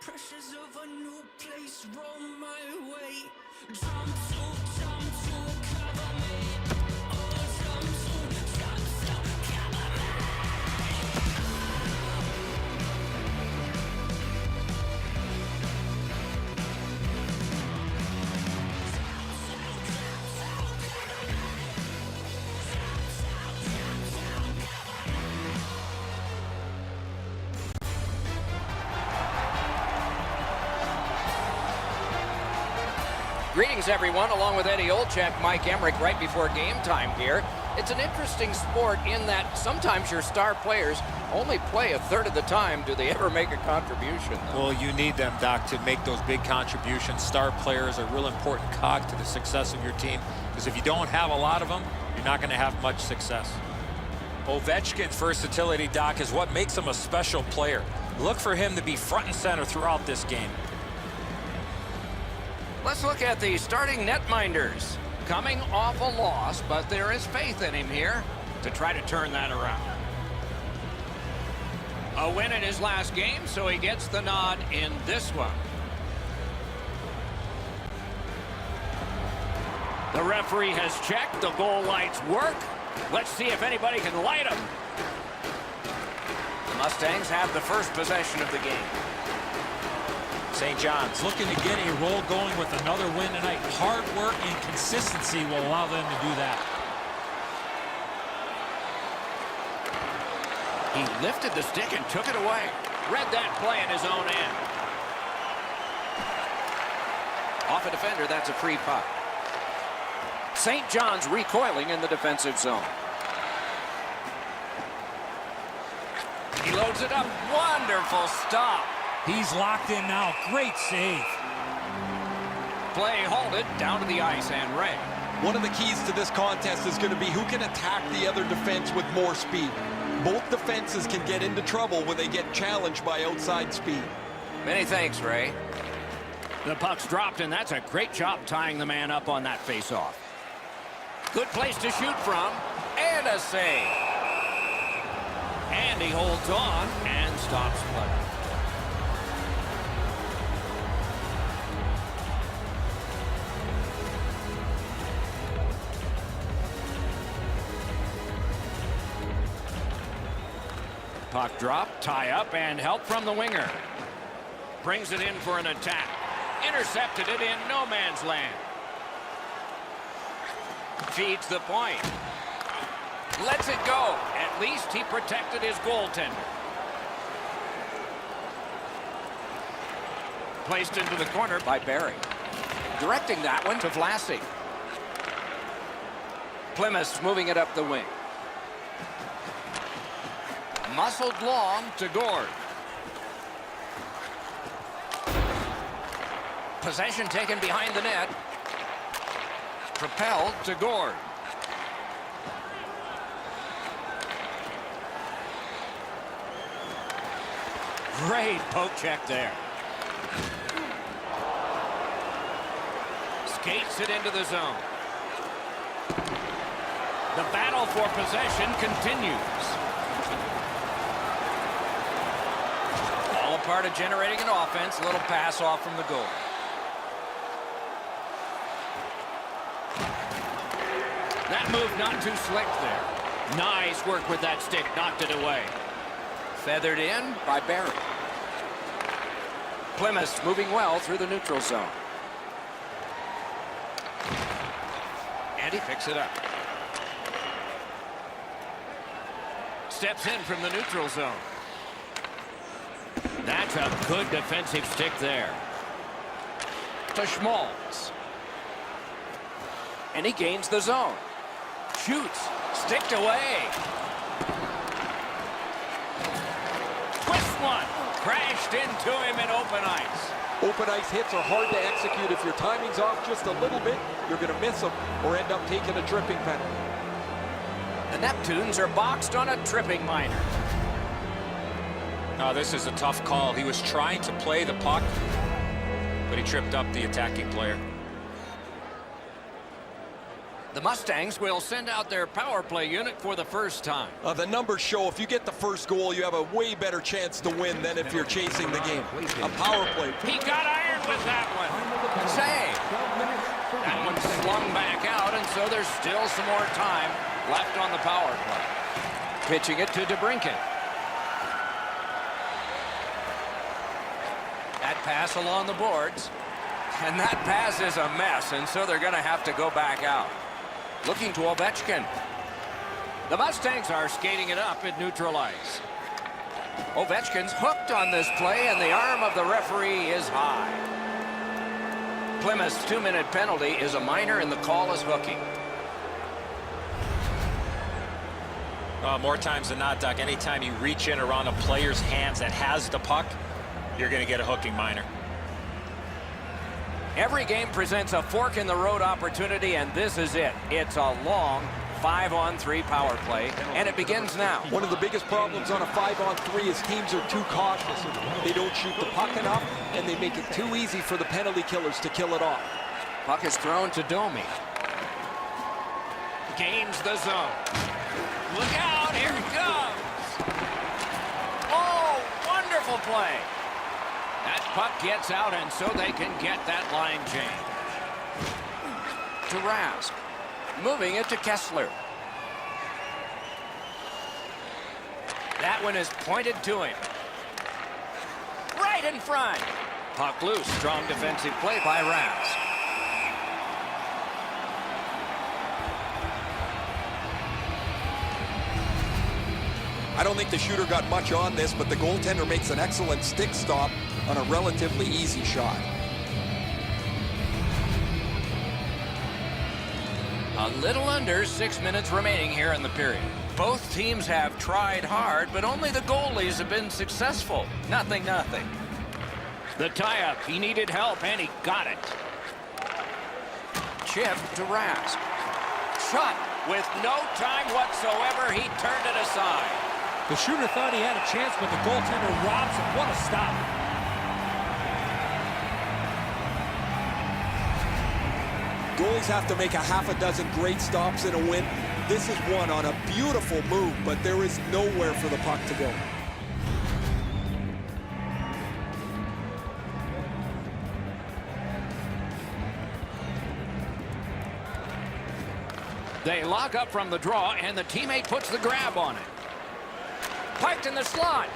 Pressures of a new place roll my way. Jump to cover me. Oh, jump to cover me. Greetings, everyone, along with Eddie Olczyk, Mike Emmerich, right before game time here. It's an interesting sport in that sometimes your star players only play a third of the time. Do they ever make a contribution, though? Well, you need them, Doc, to make those big contributions. Star players are a real important cog to the success of your team, because if you don't have a lot of them, you're not going to have much success. Ovechkin's versatility, Doc, is what makes him a special player. Look for him to be front and center throughout this game. Let's look at the starting netminders. Coming off a loss, but there is faith in him here to try to turn that around. A win in his last game, so he gets the nod in this one. The referee has checked. The goal lights work. Let's see if anybody can light them. The Mustangs have the first possession of the game. St. John's looking to get a roll going with another win tonight. Hard work and consistency will allow them to do that. He lifted the stick and took it away. Read that play in his own end. Off a defender, that's a free puck. St. John's recoiling in the defensive zone. He loads it up. Wonderful stop. He's locked in now. Great save. Play halted, down to the ice, and Ray. One of the keys to this contest is going to be who can attack the other defense with more speed. Both defenses can get into trouble when they get challenged by outside speed. Many thanks, Ray. The puck's dropped, and that's a great job tying the man up on that face-off. Good place to shoot from, and a save. And he holds on and stops play. Puck drop, tie up, and help from the winger. Brings it in for an attack. Intercepted it in no man's land. Feeds the point. Lets it go. At least he protected his goaltender. Placed into the corner by Barry. Directing that one to Vlasic. Plymouth's moving it up the wing. Muscled long to Gord. Possession taken behind the net. Propelled to Gord. Great poke check there. Skates it into the zone. The battle for possession continues. All a part of generating an offense. A little pass off from the goal. That move not too slick there. Nice work with that stick. Knocked it away. Feathered in by Barry. Plymouth moving well through the neutral zone. And he picks it up. Steps in from the neutral zone. That's a good defensive stick there. To Schmaltz. And he gains the zone. Shoots. Sticked away. Twist one. Crashed into him in open ice. Open ice hits are hard to execute. If your timing's off just a little bit, you're going to miss them or end up taking a tripping penalty. The Neptunes are boxed on a tripping minor. Oh, this is a tough call. He was trying to play the puck, but he tripped up the attacking player. The Mustangs will send out their power play unit for the first time. The numbers show if you get the first goal, you have a way better chance to win than if you're chasing the game. A power play. He got iron with that one. Save. That one slung back out, and so there's still some more time left on the power play. Pitching it to DeBrincat. That pass along the boards. And that pass is a mess, and so they're going to have to go back out. Looking to Ovechkin. The Mustangs are skating it up at neutral ice. Ovechkin's hooked on this play, and the arm of the referee is high. Plymouth's 2-minute penalty is a minor, and the call is hooking. More times than not, Doc, anytime you reach in around a player's hands that has the puck, you're going to get a hooking minor. Every game presents a fork-in-the-road opportunity, and this is it. It's a long 5-on-3 power play, and it begins now. One of the biggest problems on a 5-on-3 is teams are too cautious. They don't shoot the puck enough, and they make it too easy for the penalty killers to kill it off. Puck is thrown to Domi. Gains the zone. Look out, here it comes. Oh, wonderful play. That puck gets out, and so they can get that line change. To Rask. Moving it to Kessler. That one is pointed to him. Right in front. Puck loose. Strong defensive play by Rask. I don't think the shooter got much on this, but the goaltender makes an excellent stick stop on a relatively easy shot. A little under 6 minutes remaining here in the period. Both teams have tried hard, but only the goalies have been successful. Nothing. The tie-up, he needed help, and he got it. Chip to Rask. Shot with no time whatsoever. He turned it aside. The shooter thought he had a chance, but the goaltender robs him. What a stop. Goalies have to make a half a dozen great stops in a win. This is one on a beautiful move, but there is nowhere for the puck to go. They lock up from the draw, and the teammate puts the grab on it. Parked in the slot.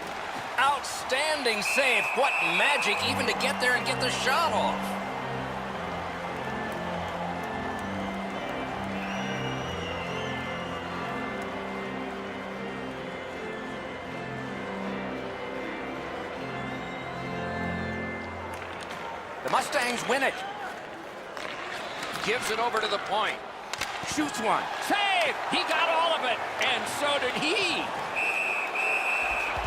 Outstanding save. What magic even to get there and get the shot off. The Mustangs win it. Gives it over to the point. Shoots one. Save! He got all of it, and so did he.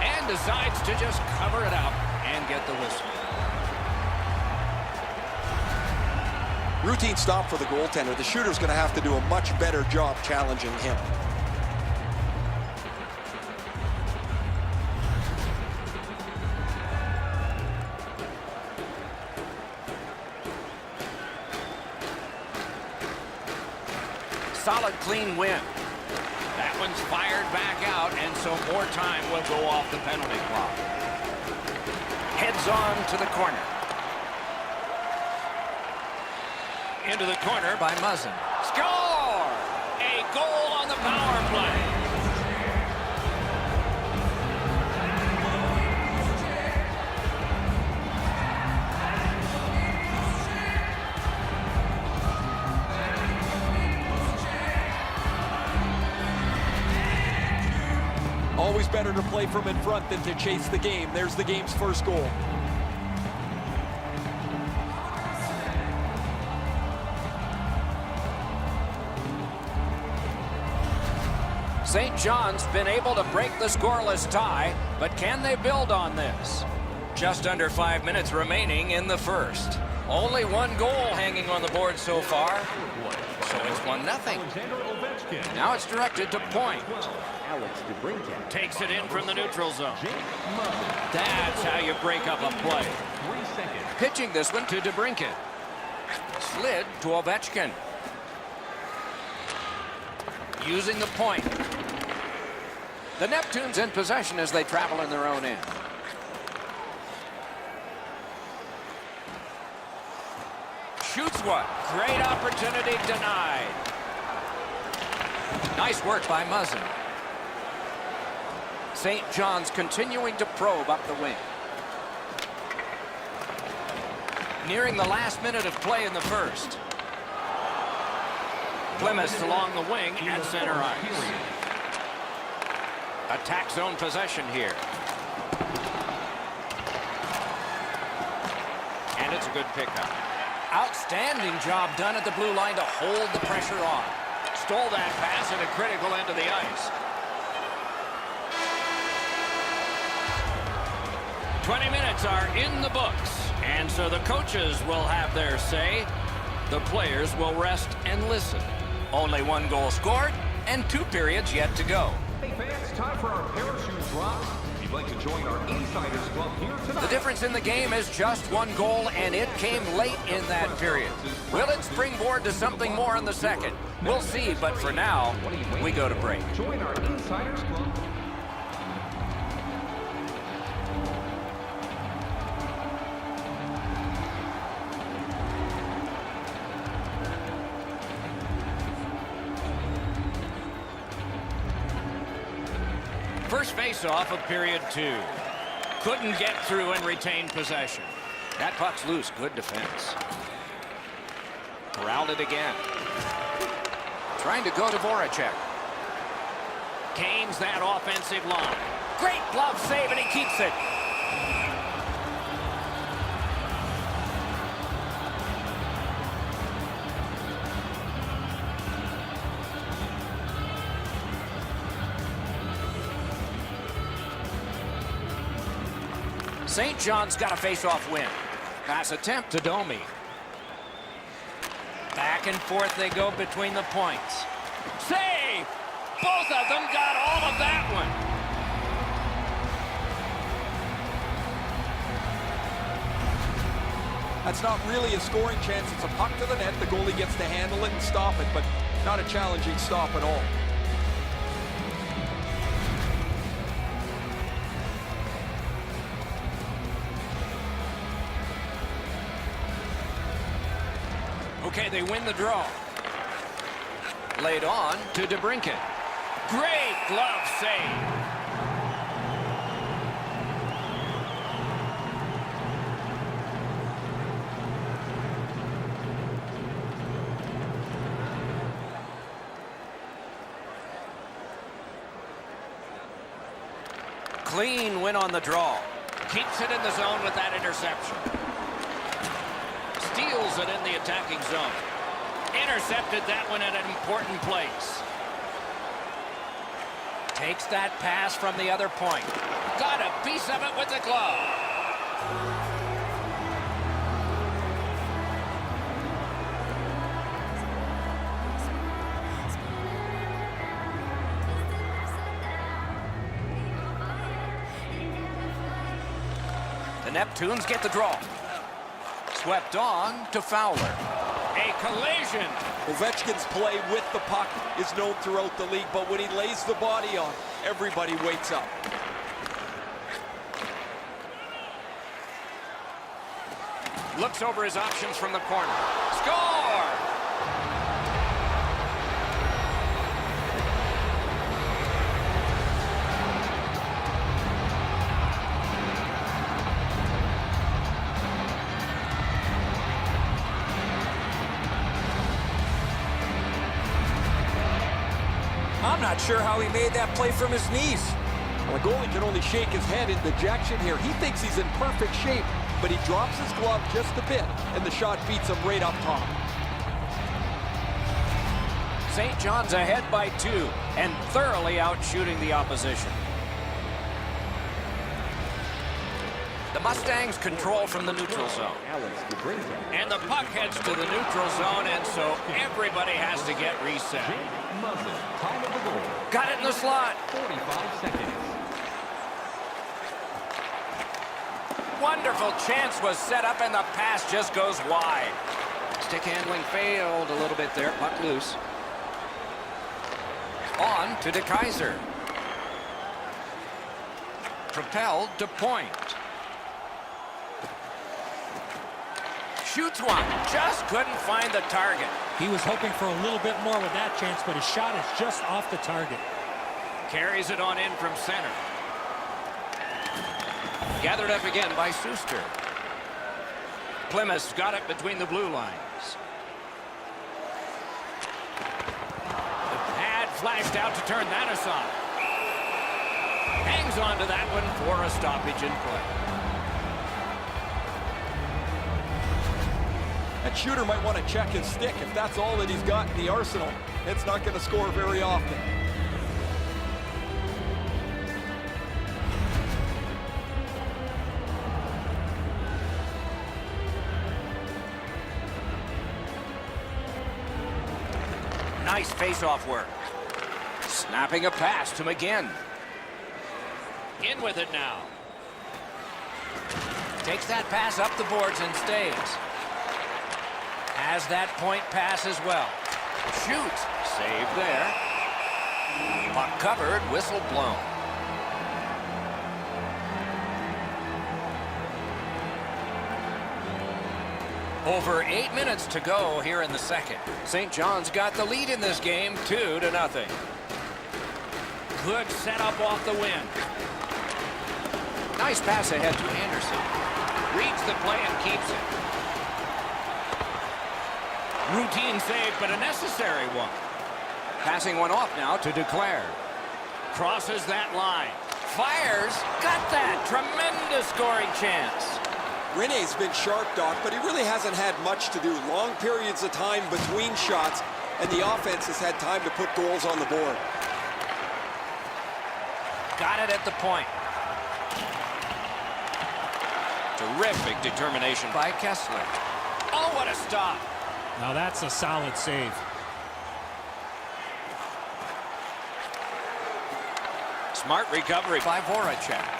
And decides to just cover it up and get the whistle. Routine stop for the goaltender. The shooter's going to have to do a much better job challenging him. Solid, clean win. That one's fired back out, and so more time will go off the penalty clock. Heads on to the corner. Into the corner by Muzzin. Score! A goal on the power play. Always better to play from in front than to chase the game. There's the game's first goal. St. John's been able to break the scoreless tie, but can they build on this? Just under 5 minutes remaining in the first. Only one goal hanging on the board so far, so it's 1-0. Now it's directed to point. Takes it in from the neutral zone. That's how you break up a play. Pitching this one to DeBrincat. Slid to Ovechkin. using the point. The Neptunes in possession as they travel in their own end. Shoots one. Great opportunity denied. Nice work by Muzzin. St. John's continuing to probe up the wing. Nearing the last minute of play in the first. Plymouth along the wing at center ice. Attack zone possession here. And it's a good pickup. Outstanding job done at the blue line to hold the pressure on. Stole that pass at a critical end of the ice. 20 minutes are in the books, and so the coaches will have their say. The players will rest and listen. Only one goal scored, and 2 periods yet to go. Hey fans, time for our parachute drop. If you'd like to join our Insiders Club here tonight. The difference in the game is just 1 goal, and it came late in that period. Will it springboard to something more in the second? We'll see, but for now, we go to break. Join our Insiders Club. First face-off of period 2. Couldn't get through and retain possession. That puck's loose. Good defense. Corralled it again. Trying to go to Voracek. Gains that offensive line. Great glove save, and he keeps it. St. John's got a face-off win. Pass attempt to Domi. Back and forth they go between the points. Save! Both of them got all of that one. That's not really a scoring chance. It's a puck to the net. The goalie gets to handle it and stop it, but not a challenging stop at all. Okay, they win the draw. Laid on to DeBrincat. Great glove save. Clean win on the draw. Keeps it in the zone with that interception. Steals it in the attacking zone. Intercepted that one at an important place. Takes that pass from the other point. Got a piece of it with the glove. The Neptunes get the draw. Swept on to Fowler. A collision. Ovechkin's play with the puck is known throughout the league, but when he lays the body on, everybody wakes up. Looks over his options from the corner. Score! I'm not sure how he made that play from his knees. Well, the goalie can only shake his head in dejection here. He thinks he's in perfect shape, but he drops his glove just a bit, and the shot beats him right up top. St. John's ahead by 2 and thoroughly out shooting the opposition. The Mustangs control from the neutral zone. And the puck heads to the neutral zone, and so everybody has to get reset. Time of the goal. Got it in the slot. 45 seconds. Wonderful chance was set up, and the pass just goes wide. Stick handling failed a little bit there. Puck loose. On to De Kaiser. Propelled to point. Shoots one. Just couldn't find the target. He was hoping for a little bit more with that chance, but his shot is just off the target. Carries it on in from center. Gathered up again by Suster. Plymouth's got it between the blue lines. The pad flashed out to turn that aside. Hangs on to that one for a stoppage in play. That shooter might want to check his stick. If that's all that he's got in the arsenal, it's not going to score very often. Nice face-off work. Snapping a pass to McGinn. In with it now. Takes that pass up the boards and stays. Has that point pass as well. Shoots. Save there. Puck covered. Whistle blown. Over 8 minutes to go here in the second. St. John's got the lead in this game, 2-0. Good setup off the win. Nice pass ahead to Anderson. Reads the play and keeps it. Routine save, but a necessary one. Passing one off now to Declare. Crosses that line. Fires. Got that. Tremendous scoring chance. Rene's been sharp, Doc, but he really hasn't had much to do. Long periods of time between shots, and the offense has had time to put goals on the board. Got it at the point. Terrific determination by Kessler. Oh, what a stop. Now that's a solid save. Smart recovery by Voracek.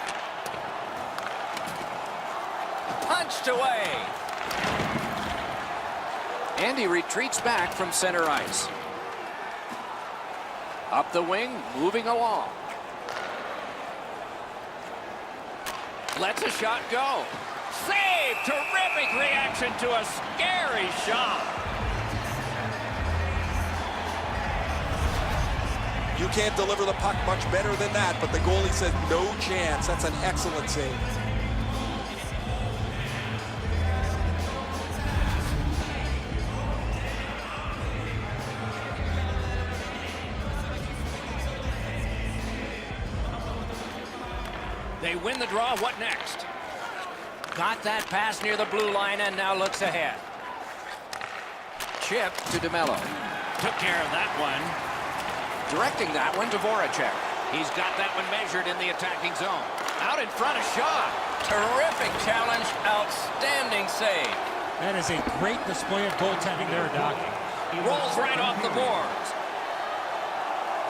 Punched away. And he retreats back from center ice. Up the wing, moving along. Lets a shot go. Save! Terrific reaction to a scary shot. You can't deliver the puck much better than that, but the goalie said no chance. That's an excellent save. They win the draw. What next? Got that pass near the blue line and now looks ahead. Chip to DeMello. Took care of that one. Directing that one to Voracek. He's got that one measured in the attacking zone. Out in front, a shot. Terrific challenge. Outstanding save. That is a great display of goaltending there, Doc. He rolls right off the boards.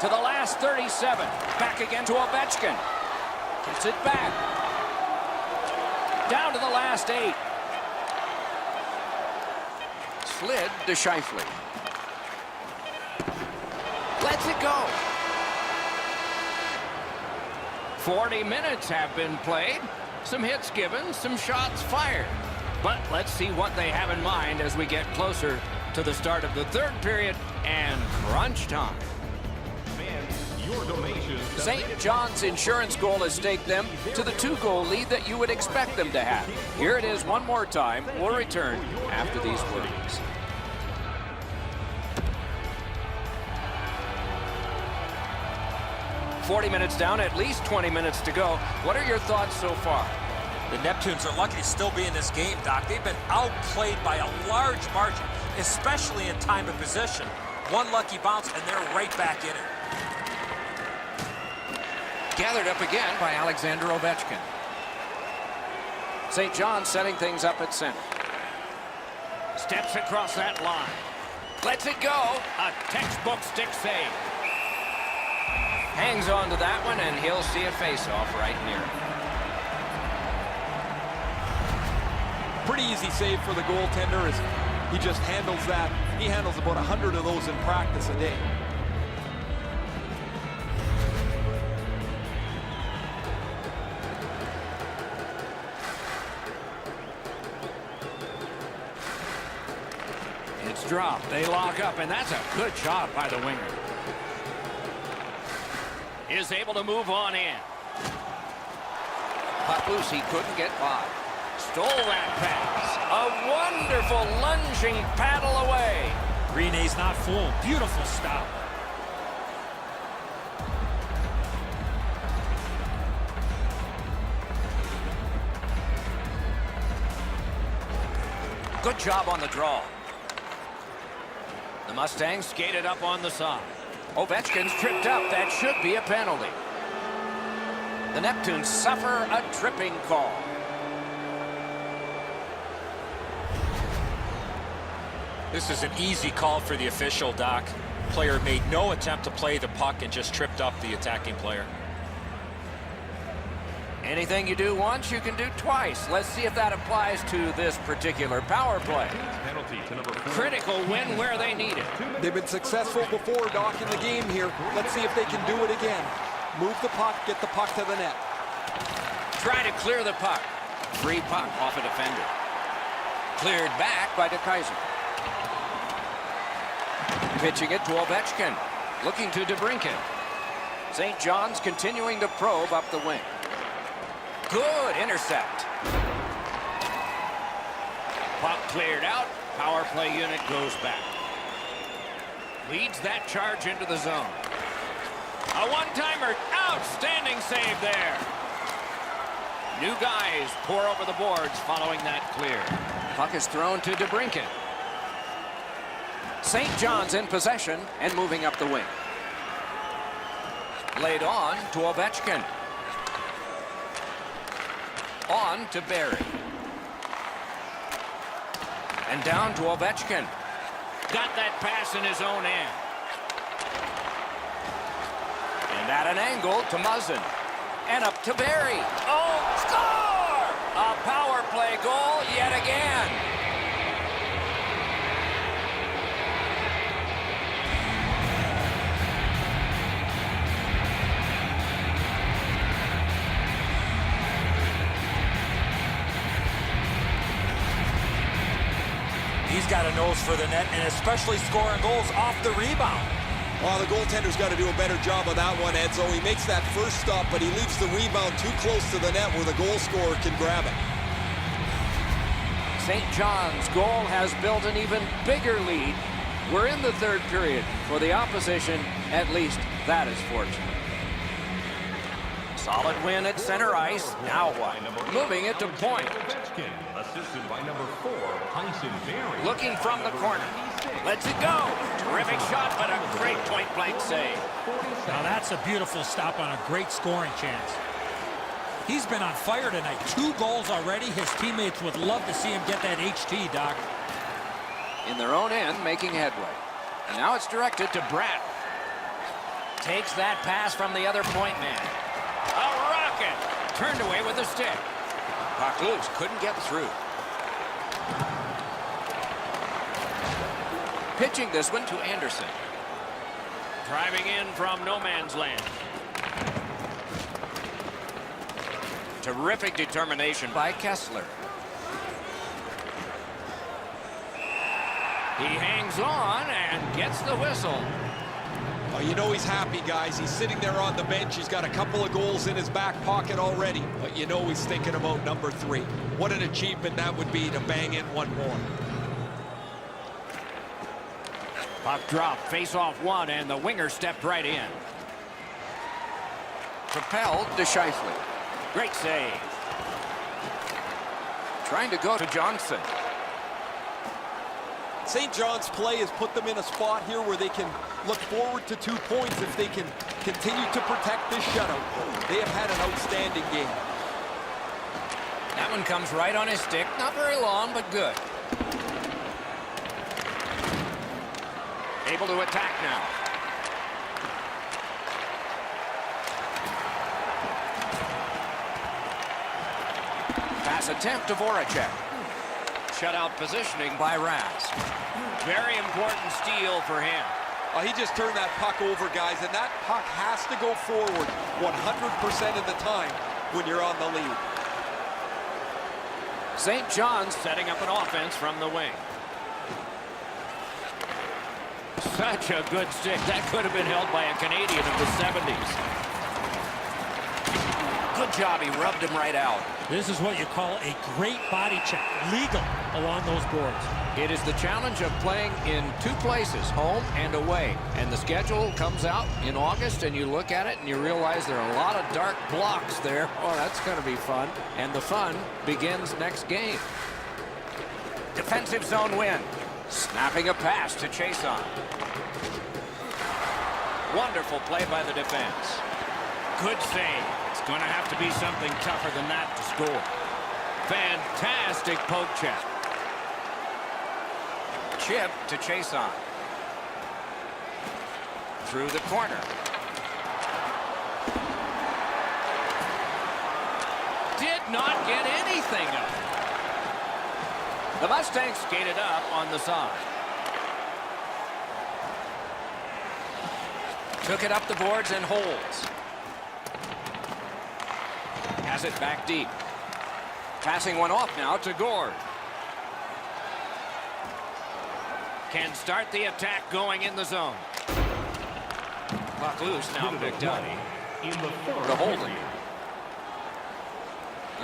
To the last 37. Back again to Ovechkin. Gets it back. Down to the last 8. Slid to Scheifele. Lets it go. 40 minutes have been played. Some hits given, some shots fired. But let's see what they have in mind as we get closer to the start of the third period and crunch time. Your donations. St. John's insurance goal has staked them to the 2-goal lead that you would expect them to have. Here it is one more time. We'll return after these words. "40 minutes down, at least 20 minutes to go. What are your thoughts so far?" The Neptunes are lucky to still be in this game, Doc. They've been outplayed by a large margin, especially in time of possession. One lucky bounce, and they're right back in it. Gathered up again by Alexander Ovechkin. St. John setting things up at center. Steps across that line. Lets it go. A textbook stick save. Hangs on to that one, and he'll see a face-off right near him. Pretty easy save for the goaltender as he just handles that. He handles about 100 of those in practice a day. puck's dropped. They lock up, and that's a good job by the winger. Is able to move on in. Puck loose, he couldn't get by. Stole that pass. A wonderful lunging paddle away. Rene's not full. Beautiful stop. Good job on the draw. The Mustangs skated up on the side. Ovechkin's tripped up. That should be a penalty. The Neptunes suffer a tripping call. This is an easy call for the official, Doc. Player made no attempt to play the puck and just tripped up the attacking player. Anything you do once, you can do twice. Let's see if that applies to this particular power play. Penalty to number 4. Critical win where they need it. They've been successful before, Doc, in the game here. Let's see if they can do it again. Move the puck, get the puck to the net. Try to clear the puck. Free puck off a defender. Cleared back by DeKaiser. Pitching it to Ovechkin. Looking to DeBrincat. St. John's continuing to probe up the wing. Good intercept. Puck cleared out. Power play unit goes back. Leads that charge into the zone. A one-timer. Outstanding save there. New guys pour over the boards following that clear. Puck is thrown to DeBrincat. St. John's in possession and moving up the wing. Laid on to Ovechkin. On to Barry. And down to Ovechkin. Got that pass in his own end. And at an angle to Muzzin. And up to Barry. Oh, score! A power play goal yet again. He's got a nose for the net, and especially scoring goals off the rebound. Well, the goaltender's got to do a better job of that one, Edzo. He makes that first stop, but he leaves the rebound too close to the net where the goal scorer can grab it. St. John's goal has built an even bigger lead. We're in the third period. For the opposition, at least that is fortunate. Solid win at center ice. Now what? Moving it to point. Assisted by number 4, Tyson Barry. Looking from the corner. Lets it go. Terrific shot, but a great point-blank save. Now that's a beautiful stop on a great scoring chance. He's been on fire tonight. 2 goals already. His teammates would love to see him get that HT, Doc. In their own end, making headway. And now it's directed to Bratt. Takes that pass from the other point man. A rocket! Turned away with a stick. Puck loose, couldn't get through. Pitching this one to Anderson. Driving in from no man's land. Terrific determination by Kessler. He hangs on and gets the whistle. Oh, you know he's happy, guys. He's sitting there on the bench. He's got a couple of goals in his back pocket already. But you know he's thinking about number 3. What an achievement that would be to bang in one more. Puck drop, face off one, and the winger stepped right in. Propelled to Scheifele. Great save. Trying to go to Johnson. St. John's play has put them in a spot here where they can look forward to 2 points if they can continue to protect this shutout. They have had an outstanding game. That one comes right on his stick. Not very long, but good. Able to attack now. Pass attempt to Voracek. Shutout positioning by Raz. Very important steal for him. He just turned that puck over, guys, and that puck has to go forward 100% of the time when you're on the lead. St. John's setting up an offense from the wing. Such a good stick. That could have been held by a Canadian of the 70s. Good job. He rubbed him right out. This is what you call a great body check. Legal along those boards. It is the challenge of playing in two places, home and away. And the schedule comes out in August, and you look at it, and you realize there are a lot of dark blocks there. Oh, that's going to be fun. And the fun begins next game. Defensive zone win. Snapping a pass to chase on. Wonderful play by the defense. Good save. It's going to have to be something tougher than that to score. Fantastic poke check. Chip to chase on. Through the corner. Did not get anything up. The Mustangs skated up on the side. Took it up the boards and holds. Has it back deep. Passing one off now to Gord. Can start the attack going in the zone. Puck loose now picked up. The holding.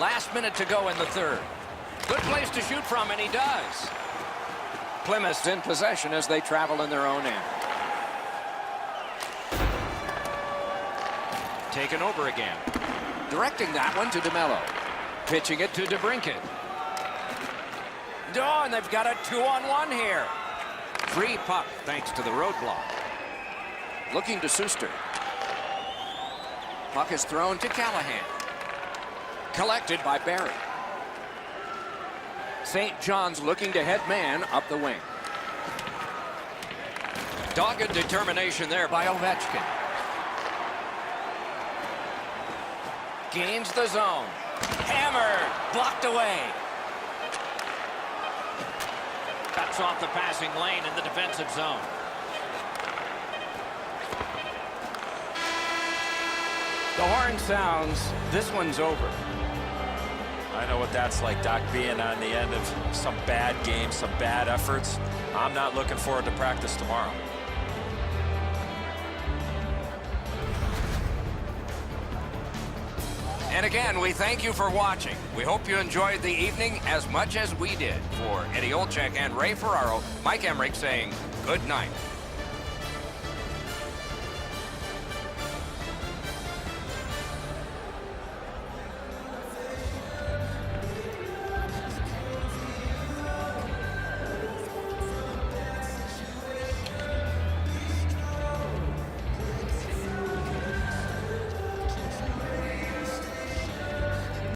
Last minute to go in the third. Good place to shoot from, and he does. Plymouth's in possession as they travel in their own end. Taken over again. Directing that one to DeMello. Pitching it to DeBrincat. Oh, and they've got a 2-on-1 here. Free puck thanks to the roadblock. Looking to Suster. Puck is thrown to Callahan. Collected by Barry. St. John's looking to head man up the wing. Dogged determination there by Ovechkin. Gains the zone. Hammered. Blocked away. Cuts off the passing lane in the defensive zone. The horn sounds. This one's over. I know what that's like, Doc, being on the end of some bad games, some bad efforts. I'm not looking forward to practice tomorrow. And again, we thank you for watching. We hope you enjoyed the evening as much as we did. For Eddie Olczyk and Ray Ferraro, Mike Emmerich saying good night.